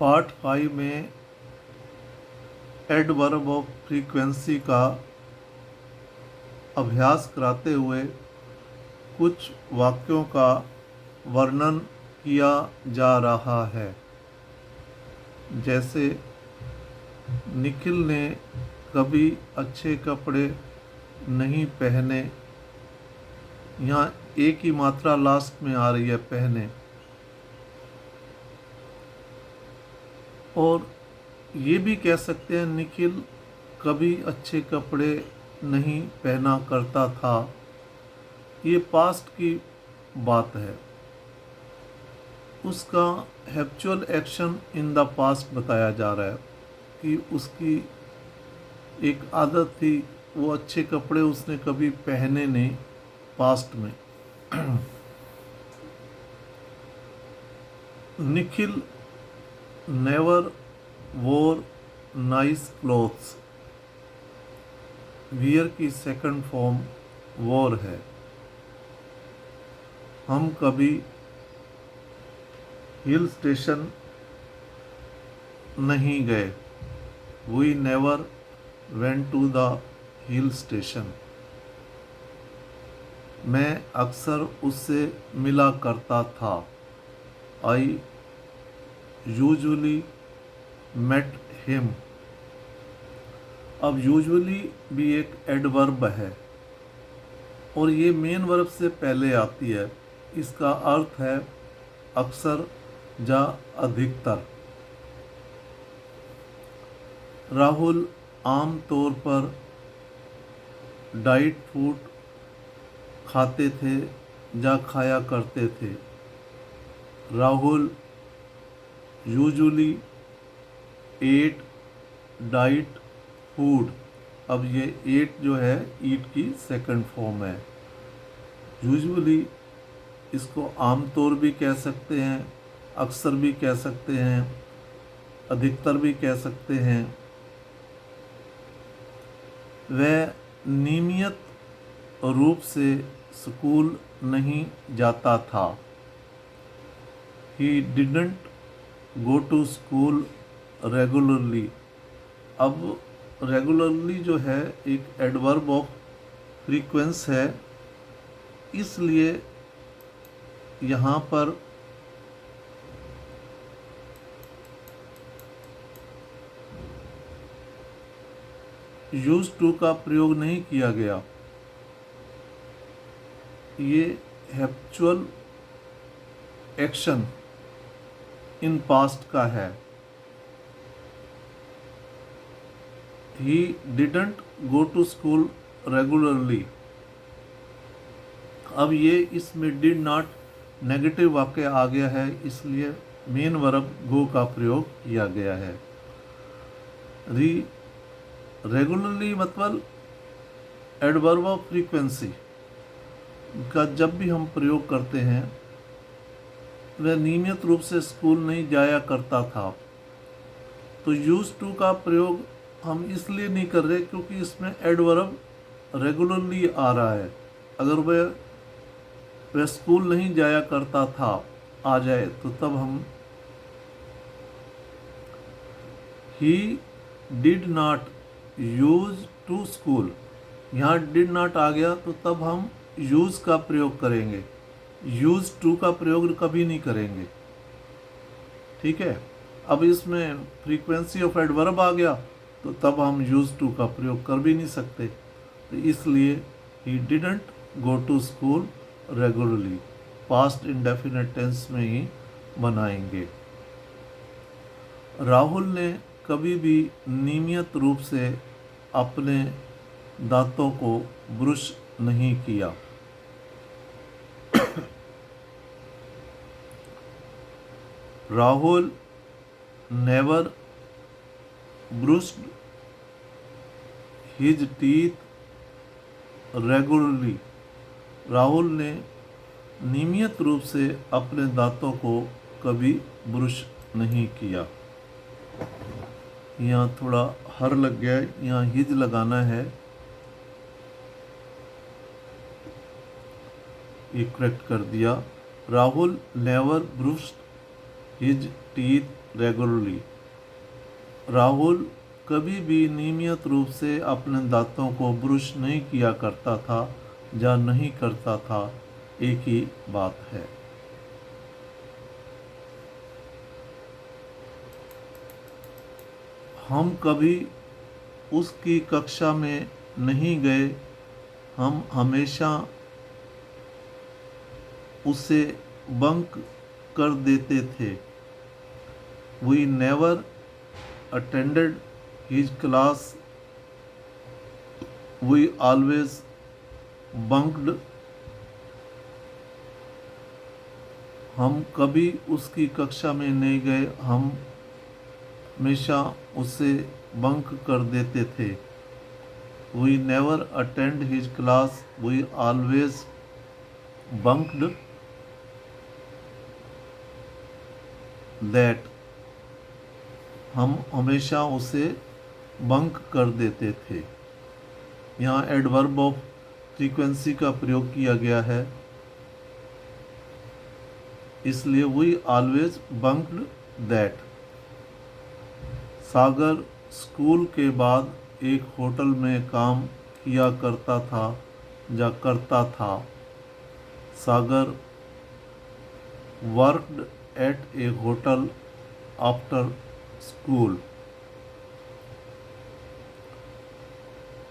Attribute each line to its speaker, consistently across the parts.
Speaker 1: Part 5 में adverb of frequency का अभ्यास कराते हुए कुछ वाक्यों का वर्णन किया जा रहा है। जैसे निखिल ने कभी अच्छे कपड़े नहीं पहने। यहाँ एक ही मात्रा लास्ट में आ रही है, पहने। और ये भी कह सकते हैं निखिल कभी अच्छे कपड़े नहीं पहना करता था। ये पास्ट की बात है। उसका habitual action in the past बताया जा रहा है कि उसकी एक आदत थी, वो अच्छे कपड़े उसने कभी पहने नहीं पास्ट में। Nikhil never wore nice clothes. Wear की सेकंड फॉर्म वोर है। हम कभी हिल स्टेशन नहीं गए। We never went to the hill station. मैं अक्सर उससे मिला करता था। I usually met him. अब यूजुअली भी एक एडवर्ब है और ये मेन वर्ब से पहले आती है। इसका अर्थ है अक्सर या अधिकतर। राहुल आम तौर पर डाइट फूड खाते थे या खाया करते थे। Rahul usually ate diet food. अब ये एट जो है ईट की सेकंड फॉर्म है। यूजुअली इसको आमतौर भी कह सकते हैं, अक्सर भी कह सकते हैं, अधिकतर भी कह सकते हैं। वह नियमित रूप से स्कूल नहीं जाता था। He didn't go to school regularly। अब रेगुलरली जो है एक एडवर्ब ऑफ फ्रीक्वेंस है, इसलिए यहाँ पर यूज टू का प्रयोग नहीं किया गया। ये हैप्चुअल एक्शन इन पास्ट का है। He didn't go to school regularly. अब ये इसमें डिड नॉट नेगेटिव वाक्य आ गया है, इसलिए मेन वर्ब गो का प्रयोग किया गया है। रेगुलरली मतलब एडवर्ब ऑफ फ्रीक्वेंसी का जब भी हम प्रयोग करते हैं, वह नियमित रूप से स्कूल नहीं जाया करता था। तो यूज टू का प्रयोग हम इसलिए नहीं कर रहे क्योंकि इसमें एडवर्ब रेगुलरली आ रहा है। अगर वह स्कूल नहीं जाया करता था आ जाए तो तब हम he did not use to school. यहाँ डिड नॉट आ गया तो तब हम यूज का प्रयोग करेंगे, यूज टू का प्रयोग कभी नहीं करेंगे। ठीक है। अब इसमें फ्रीक्वेंसी ऑफ एडवर्ब आ गया तो तब हम यूज टू का प्रयोग कर भी नहीं सकते। तो इसलिए he didn't go to school regularly past indefinite tense में ही बनाएंगे। राहुल ने कभी भी नियमित रूप से अपने दांतों को ब्रश नहीं किया। Rahul never brushed his teeth regularly. Rahul ने नियमित रूप से अपने दांतों को कभी ब्रश नहीं किया। यहाँ थोड़ा हर लग गया है, यहाँ हिज लगाना है। ये करेक्ट कर दिया। Rahul never brushed his teeth regularly. Rahul कभी भी नियमित रूप से अपने दांतों को ब्रश नहीं किया करता था या नहीं करता था, एक ही बात है। हम कभी उसकी कक्षा में नहीं गए, हम हमेशा उसे बंक कर देते थे। We never attended his class, we always bunked। हम कभी उसकी कक्षा में नहीं गए, हम हमेशा उसे बंक कर देते थे। We never attend his class, we always bunked that। हम हमेशा उसे बंक कर देते थे। यहाँ एडवर्ब ऑफ फ्रीक्वेंसी का प्रयोग किया गया है, इसलिए we always bunked that. Sagar school के बाद एक होटल में काम किया करता था या करता था। Sagar worked at a hotel after school.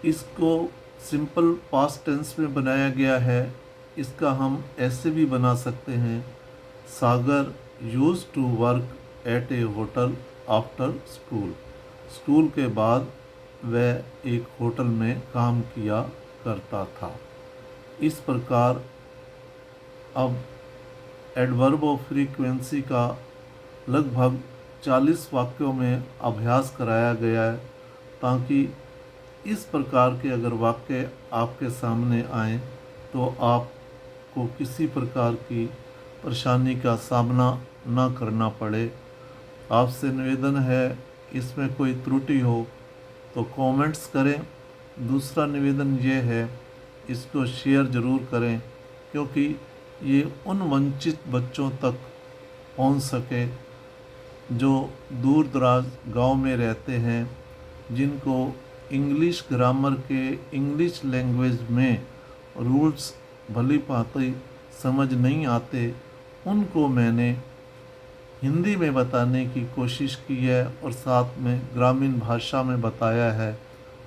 Speaker 1: इसको सिंपल पास्ट टेंस में बनाया गया है। इसका हम ऐसे भी बना सकते हैं, Sagar used to work at a hotel after school. School के बाद वह एक होटल में काम किया करता था। इस प्रकार अब एडवर्ब ऑफ फ्रीक्वेंसी का लगभग 40 वाक्यों में अभ्यास कराया गया है, ताकि इस प्रकार के अगर वाक्य आपके सामने आए तो आपको किसी प्रकार की परेशानी का सामना ना करना पड़े। आपसे निवेदन है, इसमें कोई त्रुटि हो तो कमेंट्स करें। दूसरा निवेदन ये है, इसको शेयर ज़रूर करें, क्योंकि ये उन वंचित बच्चों तक पहुंच सके जो दूर दराज गांव में रहते हैं, जिनको इंग्लिश ग्रामर के इंग्लिश लैंग्वेज में रूल्स भली भांति समझ नहीं आते। उनको मैंने हिंदी में बताने की कोशिश की है और साथ में ग्रामीण भाषा में बताया है,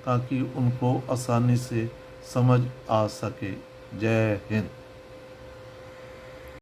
Speaker 1: ताकि उनको आसानी से समझ आ सके। जय हिंद।